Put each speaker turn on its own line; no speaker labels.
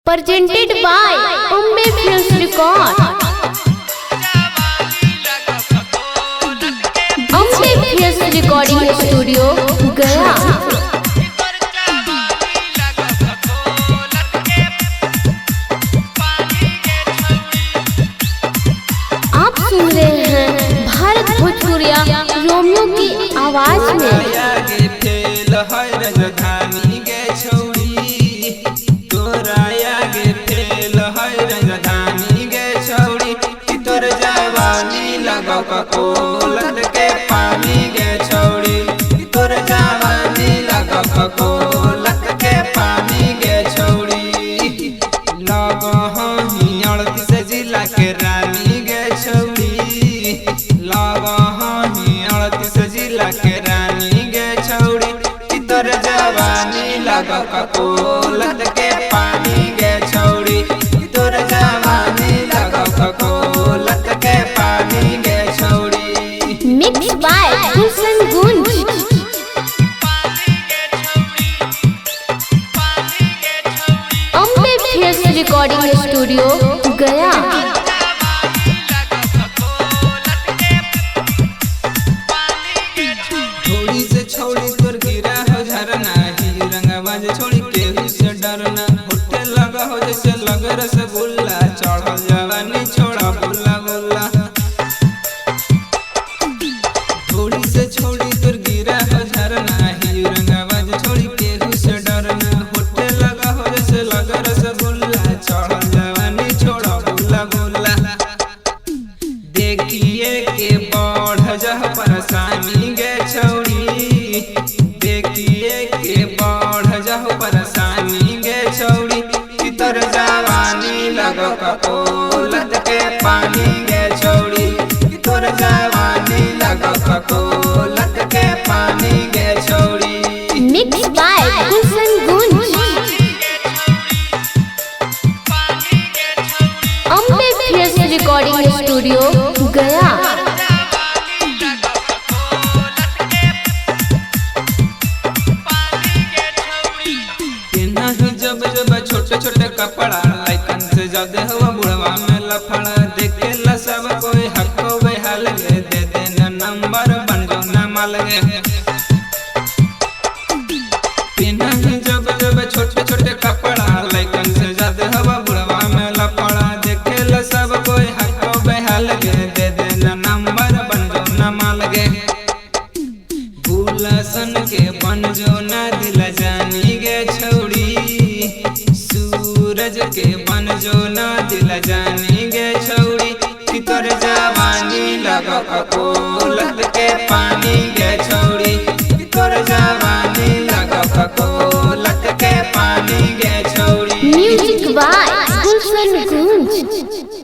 Presented by Bombay Films Record. Bombay Films Recording Studio, गया। आप सुन रहे हैं भारत भोजपुरिया रोमियो की आवाज में।
कोलत के पानी गे छौड़ी तोर जवानी लगा कोलत के पानी गे छौड़ी लगा ही 38 जिला के रानी गे छौड़ी लगा ही 38 जिला के रानी गे छौड़ी तोर जवानी लगा कोलत के पानी गे छौड़ी तोर जवानी लगा कोलत के पानी गे छौड़ी।
Mixed by Gulshan Gunj. Bombay Films Recording Studio, गया।
थोड़ी से छोड़ी तोर गिरा हो झरना ही रंगबाज छोड़ी केहू से डरना होटे लगा हो जैसे लग रसगुल्ला चढ़ल जवानी छोड़ा बुला बुला थोड़ी से छोड़ी तोर गिरा हो झरना ही रंगबाज छोड़ी केहू से डरना होटे लगा हो जैसे लग रसगुल्ला चढ़ल जवानी छोड़ा बुला बुला देखिए के बढ़ जह परेशानी गे छौड़ी देखिए के बढ़ जह परेशानी गे छौड़ी कि तोर जवानी लगा कोलत के पानी गे छौड़ी कि तोर जवानी लगा कोलत के पानी गे छौड़ी।
Mixed by Gulshan Gunj. Bombay Films Recording Studio, गया।
जब जब छोटे छोटे कपड़ा लाइकन से ज्यादा हुआ बुढ़वा में लफड़ा देखे ला सब कोई हको बेहाल गे दे देना नंबर बन जो ना माल गे जब जब छोटे छोटे कपड़ा लाइकन से ज्यादा हुआ बुढ़वा में लफड़ा देखे ला सब कोई हको बेहाल गे दे देना नंबर बन जो ना माल गे गुलशन के बन जो ना दिल जानी गे छौड़ी सूरज के बन जो ना दिल जानी गे छौड़ी कि तोर जवानी लगा कोलत के पानी गे छौड़ी कि तोर जवानी लगा कोलत के पानी गे छौड़ी।
Music by Gulshan Gunj.